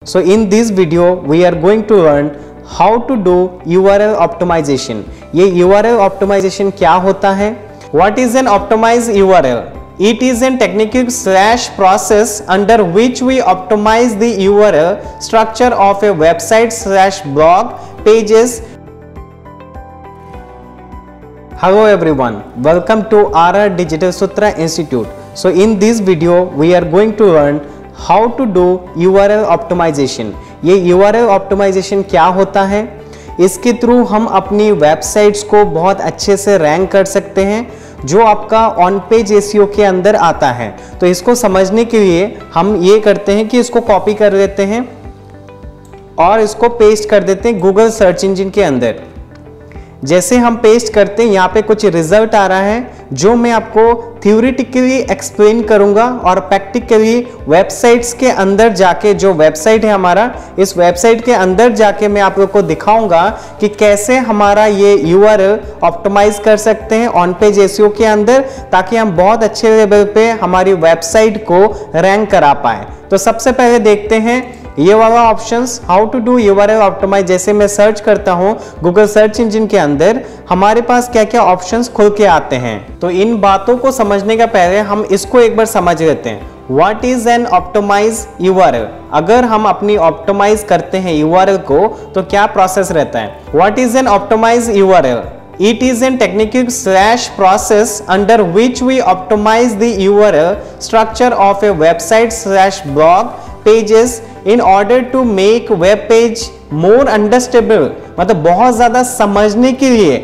So in this video we are going to learn how to do URL optimization. ये URL optimization क्या होता है? What is an optimized URL? It is a technical / process under which we optimize the URL structure of a website / blog pages. Hello everyone, welcome to RR Digital Sutra Institute. So in this video we are going to learn how to do URL optimisation. ये URL optimisation क्या होता है? इसके through हम अपनी websites को बहुत अच्छे से रैंक कर सकते हैं जो आपका ऑन पेज SEO के अंदर आता है. तो इसको समझने के लिए हम ये करते हैं कि इसको कॉपी कर लेते हैं और इसको पेस्ट कर देते हैं गूगल सर्च इंजन के अंदर. जैसे हम पेस्ट करते हैं यहाँ पे कुछ रिजल्ट आ रहा है जो मैं आपको थ्योरेटिकली एक्सप्लेन करूंगा और प्रैक्टिकली वेबसाइट्स के अंदर जाके, जो वेबसाइट है हमारा, इस वेबसाइट के अंदर जाके मैं आप लोग को दिखाऊंगा कि कैसे हमारा ये URL ऑप्टिमाइज कर सकते हैं ऑन पेज SEO के अंदर, ताकि हम बहुत अच्छे लेवल पे हमारी वेबसाइट को रैंक करा पाए. तो सबसे पहले देखते हैं ये वाला options, how to do URL optimise. जैसे मैं सर्च करता हूं गूगल सर्च इंजन के अंदर, हमारे पास क्या क्या ऑप्शंस खुल के आते हैं. तो इन बातों को समझने का पहले हम इसको एक बार समझ लेते हैं. What is an optimized URL? अगर हम अपनी ऑप्टिमाइज करते हैं URL को तो क्या प्रोसेस रहता है. What is an optimized URL? It is a technical / process under which we optimize the URL structure of a website / blog pages in order to make web page more understandable. मतलब बहुत ज़्यादा समझने के लिए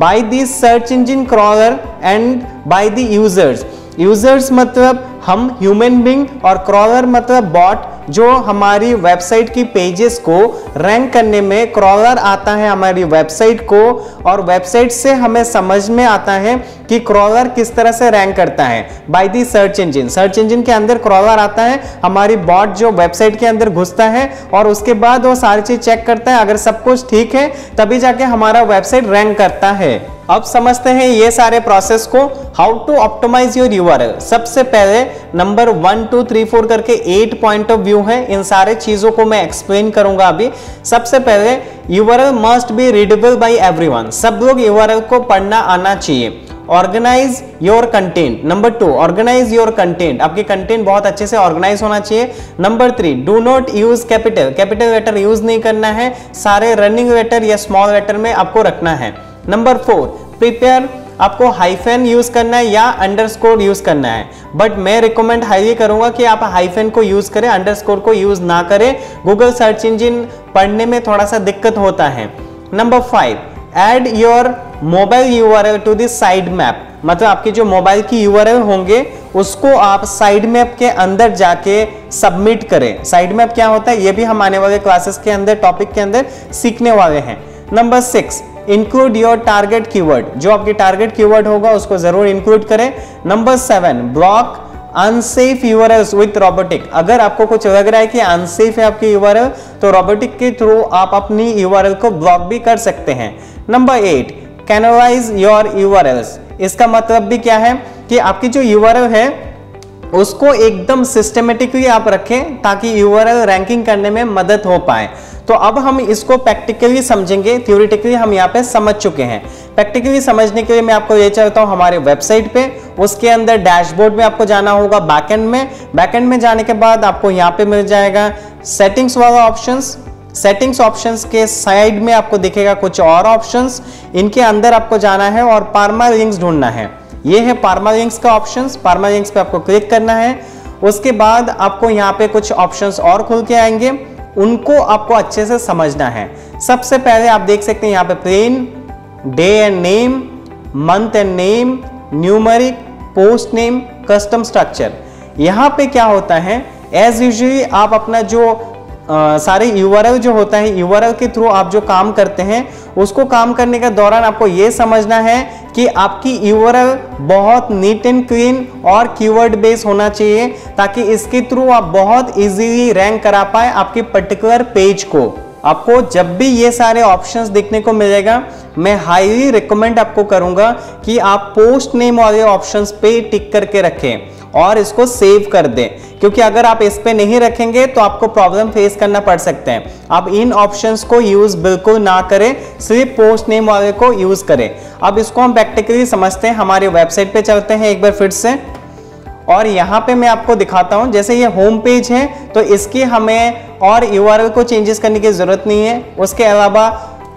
by the search engine crawler and by the users. Users मतलब हम human being और crawler मतलब बॉट, जो हमारी वेबसाइट की पेजेस को रैंक करने में क्रॉलर आता है हमारी वेबसाइट को, और वेबसाइट से हमें समझ में आता है कि क्रॉलर किस तरह से रैंक करता है. By the search engine, search engine के अंदर क्रॉलर आता है, हमारी बॉट जो वेबसाइट के अंदर घुसता है और उसके बाद वो सारी चीज चेक करता है. अगर सब कुछ ठीक है तभी जाके हमारा वेबसाइट रैंक करता है. अब समझते हैं ये सारे प्रोसेस को. How to optimise your URL. सबसे पहले नंबर 1 2 3 4 करके 8 पॉइंट ऑफ व्यू है. इन सारे चीजों को मैं एक्सप्लेन करूंगा अभी. सबसे पहले URL must be readable by everyone. सब लोग URL को पढ़ना आना चाहिए. Organise your content. Number 2, organise your content. आपके कंटेंट बहुत अच्छे से ऑर्गेनाइज होना चाहिए. Number 3, do not use capital letter use नहीं करना है. सारे रनिंग लेटर या स्मॉल लेटर में आपको रखना है. Number 4, prepare. आपको हाइफन यूज करना है या अंडरस्कोर यूज करना है, बट मैं रिकमेंड हाईली करूंगा कि आप हाइफन को यूज करें, अंडरस्कोर को यूज ना करें. गूगल सर्च इंजन पढ़ने में थोड़ा सा दिक्कत होता है. Number 5, add your mobile URL to the site map. मतलब आपकी जो मोबाइल की URL होंगे उसको आप साइड मैप के अंदर जाके सबमिट करें. साइड मैप क्या होता है ये भी हम आने वाले क्लासेस के अंदर, टॉपिक के अंदर सीखने वाले हैं. Number 6, include your target keyword. जो आपकी टारगेट कीवर्ड होगा उसको जरूर इंक्लूड करें. Number 7, block unsafe URLs with robotic. अगर आपको कुछ लग रहा है कि अनसेफ है आपकी URL तो रोबोटिक के थ्रू आप अपनी URL को ब्लॉक भी कर सकते हैं. Number 8, canalise your URLs. इसका मतलब भी क्या है कि आपकी जो URL है उसको एकदम सिस्टमेटिकली आप रखें ताकि URL रैंकिंग करने में मदद हो पाए. तो अब हम इसको प्रैक्टिकली समझेंगे. थ्योरेटिकली हम यहाँ पे समझ चुके हैं. प्रैक्टिकली समझने के लिए मैं आपको ले चलता हूँ हमारे वेबसाइट पे. उसके अंदर डैशबोर्ड में आपको जाना होगा बैकएंड में. बैकएंड में जाने के बाद आपको यहाँ पे मिल जाएगा सेटिंग्स वाला ऑप्शंस. सेटिंग्स ऑप्शंस के साइड में आपको दिखेगा कुछ और ऑप्शंस. इनके अंदर आपको जाना है और पार्मा लिंक्स ढूंढना है. ये है पार्मा लिंक्स का ऑप्शंस. पार्मा लिंक्स पे आपको क्लिक करना है. उसके बाद आपको यहाँ पे कुछ ऑप्शंस और खुल के आएंगे, उनको आपको अच्छे से समझना है. सबसे पहले आप देख सकते हैं यहाँ पे plain, day and name, month and name, numeric, post name, custom structure. यहाँ पे क्या होता है, एज यूजुअली आप अपना जो सारे URL जो होता है, URL के थ्रू आप जो काम करते हैं उसको काम करने के दौरान आपको ये समझना है कि आपकी URL बहुत नीट एंड क्लीन और कीवर्ड बेस होना चाहिए, ताकि इसके थ्रू आप बहुत इजीली रैंक करा पाए आपकी पर्टिकुलर पेज को. आपको जब भी ये सारे ऑप्शंस देखने को मिलेगा मैं हाईली रिकमेंड आपको करूंगा कि आप पोस्ट नेम वाले ऑप्शंस पे टिक करके रखें. और इसको सेव कर दें, क्योंकि अगर आप इस पे नहीं रखेंगे तो आपको प्रॉब्लम फेस करना पड़ सकते हैं। आप इन ऑप्शंस को यूज बिल्कुल ना करें, सिर्फ पोस्ट नेम वाले को यूज करें। अब इसको हम प्रैक्टिकली समझते हैं। हमारी वेबसाइट पे चलते हैं एक बार फिर से, और यहाँ पे मैं आपको दिखाता हूँ। जैसे ये होम पेज है तो इसकी हमें और यूआरएल को चेंजेस करने की जरूरत नहीं है। उसके अलावा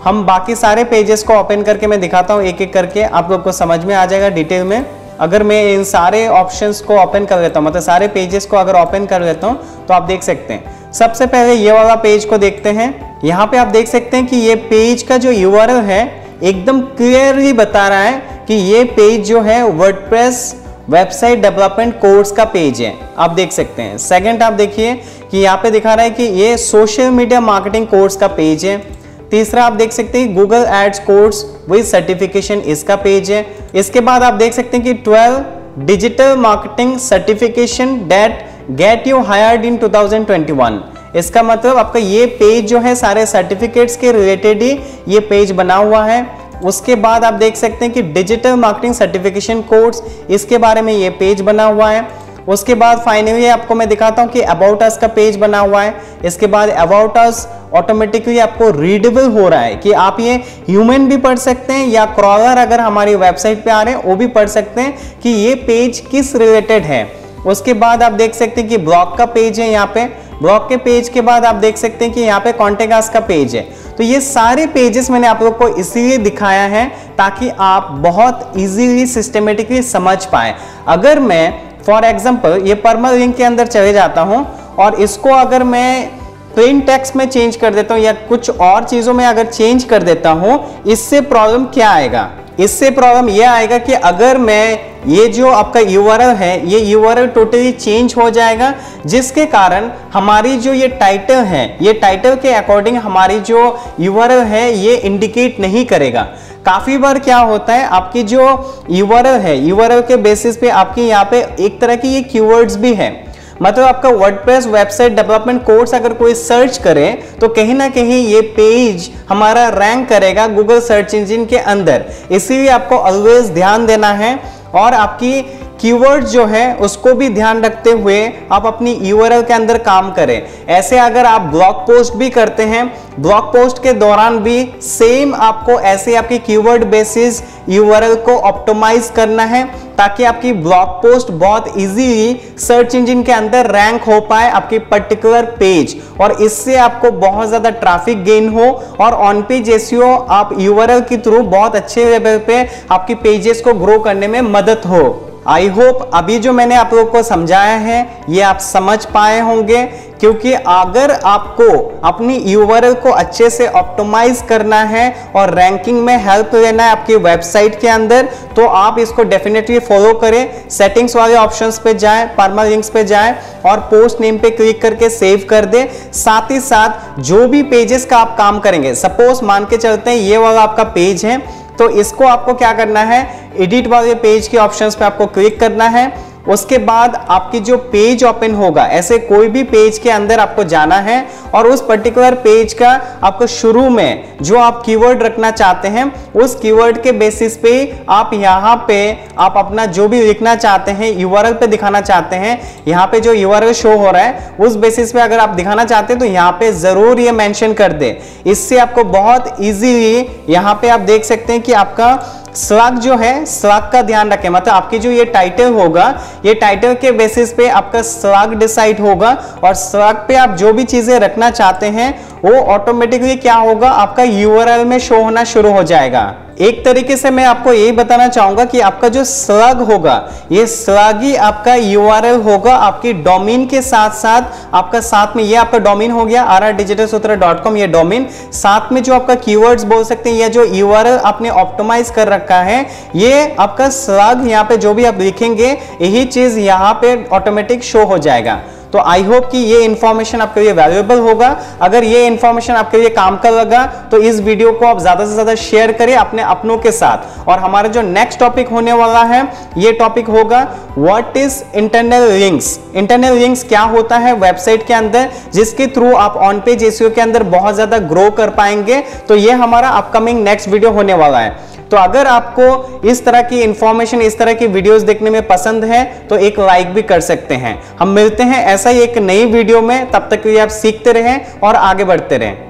हम बाकी सारे पेजेस को ओपन करके मैं दिखाता हूँ एक एक करके, आप लोग को समझ में आ जाएगा डिटेल में। अगर मैं इन सारे ऑप्शंस को ओपन कर लेता हूँ, मतलब सारे पेजेस को अगर ओपन कर लेता हूँ तो आप देख सकते हैं। सबसे पहले ये वाला पेज को देखते हैं। यहाँ पे आप देख सकते हैं कि ये पेज का जो यूआरएल है एकदम क्लियरली बता रहा है कि ये पेज जो है वर्डप्रेस वेबसाइट डेवलपमेंट कोर्स का पेज है, आप देख सकते हैं। सेकंड आप देखिए कि यहाँ पे दिखा रहा है कि ये सोशल मीडिया मार्केटिंग कोर्स का पेज है। तीसरा आप देख सकते हैं Google ads course with certification, इसका पेज है। इसके बाद आप देख सकते हैं कि 12 digital marketing certification that get you hired in 2021, इसका मतलब आपका ये पेज जो है सारे सर्टिफिकेट्स के रिलेटेड ही ये पेज बना हुआ है। उसके बाद आप देख सकते हैं कि डिजिटल मार्केटिंग सर्टिफिकेशन कोर्स, इसके बारे में ये पेज बना हुआ है। उसके बाद फाइनली आपको मैं दिखाता हूं कि अबाउट अस का पेज बना हुआ है। इसके बाद अबाउट अस ऑटोमेटिकली आपको रीडेबल हो रहा है कि आप ये ह्यूमन भी पढ़ सकते हैं या क्रॉलर अगर हमारी वेबसाइट पे आ रहे हैं वो भी पढ़ सकते हैं कि ये पेज किस रिलेटेड है। उसके बाद आप देख सकते हैं कि ब्लॉग का पेज है। यहाँ पे ब्लॉग के पेज के बाद आप देख सकते हैं कि यहाँ पे कॉन्टेक्ट अस का पेज है। तो ये सारे पेजेस मैंने आप लोग को इसीलिए दिखाया है ताकि आप बहुत इजीली सिस्टमेटिकली समझ पाए। अगर मैं फॉर एग्जांपल ये परमल लिंक के अंदर चले जाता हूं और इसको अगर मैं प्लेन टेक्स्ट में चेंज कर देता हूं या कुछ और चीजों में अगर चेंज कर देता हूं, इससे प्रॉब्लम क्या आएगा? इससे प्रॉब्लम यह आएगा कि अगर मैं ये जो आपका यूआरएल है ये यूआरएल टोटली चेंज हो जाएगा, जिसके कारण हमारी जो ये टाइटल है ये टाइटल के अकॉर्डिंग हमारी जो यूआरएल है ये इंडिकेट नहीं करेगा। काफी बार क्या होता है आपकी जो यूआरएल है यूआरएल के बेसिस पे आपकी यहाँ पे एक तरह की ये कीवर्ड्स भी है, मतलब आपका वर्डप्रेस वेबसाइट डेवलपमेंट कोर्स अगर कोई सर्च करे तो कहीं ना कहीं ये पेज हमारा रैंक करेगा गूगल सर्च इंजन के अंदर। इसीलिए आपको ऑलवेज ध्यान देना है और आपकी कीवर्ड जो है उसको भी ध्यान रखते हुए आप अपनी यूआरएल के अंदर काम करें। ऐसे अगर आप ब्लॉग पोस्ट भी करते हैं, ब्लॉग पोस्ट के दौरान भी सेम आपको ऐसे आपकी कीवर्ड बेसिस यूआरएल को ऑप्टिमाइज करना है ताकि आपकी ब्लॉग पोस्ट बहुत इजीली सर्च इंजन के अंदर रैंक हो पाए आपकी पर्टिकुलर पेज, और इससे आपको बहुत ज्यादा ट्रैफिक गेन हो और ऑन पेज एसईओ आप यूआरएल के थ्रू बहुत अच्छे लेवल पे आपकी पेजेस को ग्रो करने में मदद हो। आई होप अभी जो मैंने आप लोगों को समझाया है ये आप समझ पाए होंगे, क्योंकि अगर आपको अपनी यूआरएल को अच्छे से ऑप्टिमाइज करना है और रैंकिंग में हेल्प लेना है आपकी वेबसाइट के अंदर, तो आप इसको डेफिनेटली फॉलो करें। सेटिंग्स वाले ऑप्शंस पे जाएं, परमानेंट लिंक्स पे जाएं और पोस्ट नेम पे क्लिक करके सेव कर दें। साथ ही साथ जो भी पेजेस का आप काम करेंगे, सपोज मान के चलते हैं ये वाला आपका पेज है, तो इसको आपको क्या करना है, एडिट वाले पेज के ऑप्शंस पे आपको क्लिक करना है। उसके बाद आपकी जो पेज ओपन होगा, ऐसे कोई भी पेज के अंदर आपको जाना है और उस पर्टिकुलर पेज का आपको शुरू में जो आप कीवर्ड रखना चाहते हैं उस कीवर्ड के बेसिस पे आप यहाँ पे आप अपना जो भी लिखना चाहते हैं यूआरएल पे दिखाना चाहते हैं, यहाँ पे जो यूआरएल शो हो रहा है उस बेसिस पे अगर आप दिखाना चाहते हैं तो यहाँ पे जरूर ये मेंशन कर दे। इससे आपको बहुत इजीली यहाँ पे आप देख सकते हैं कि आपका स्लग जो है, स्लग का ध्यान रखें, मतलब आपकी जो ये टाइटल होगा ये टाइटल के बेसिस पे आपका स्लग डिसाइड होगा और स्लग पे आप जो भी चीजें रखना चाहते हैं वो ऑटोमेटिकली क्या होगा, आपका यूआरएल में शो होना शुरू हो जाएगा। एक तरीके से मैं आपको यही बताना चाहूंगा कि आपका जो स्लग होगा ये स्लग ही आपका यूआरएल होगा आपकी डोमेन के साथ साथ। आपका साथ में ये आपका डोमेन हो गया rrdigitalsutra.com, ये डोमेन, साथ में जो आपका कीवर्ड्स बोल सकते हैं या जो यूआरएल आपने ऑप्टिमाइज कर रखा है ये आपका स्लग, यहाँ पे जो भी आप लिखेंगे यही चीज यहाँ पे ऑटोमेटिक शो हो जाएगा। तो आई होप कि ये इंफॉर्मेशन आपके लिए वैल्यूएबल होगा। अगर ये इंफॉर्मेशन आपके लिए काम का लगा तो इस वीडियो को आप ज्यादा से ज्यादा शेयर करें अपने अपनों के साथ। और हमारा जो नेक्स्ट टॉपिक होने वाला है ये टॉपिक होगा what is internal links. Internal links क्या होता है वेबसाइट के अंदर, जिसके थ्रू आप ऑन पेज एसईओ के अंदर बहुत ज्यादा ग्रो कर पाएंगे। तो ये हमारा अपकमिंग नेक्स्ट वीडियो होने वाला है। तो अगर आपको इस तरह की इंफॉर्मेशन, इस तरह की वीडियोस देखने में पसंद है तो एक लाइक भी कर सकते हैं। हम मिलते हैं ऐसा ही एक नई वीडियो में, तब तक के लिए आप सीखते रहें और आगे बढ़ते रहें।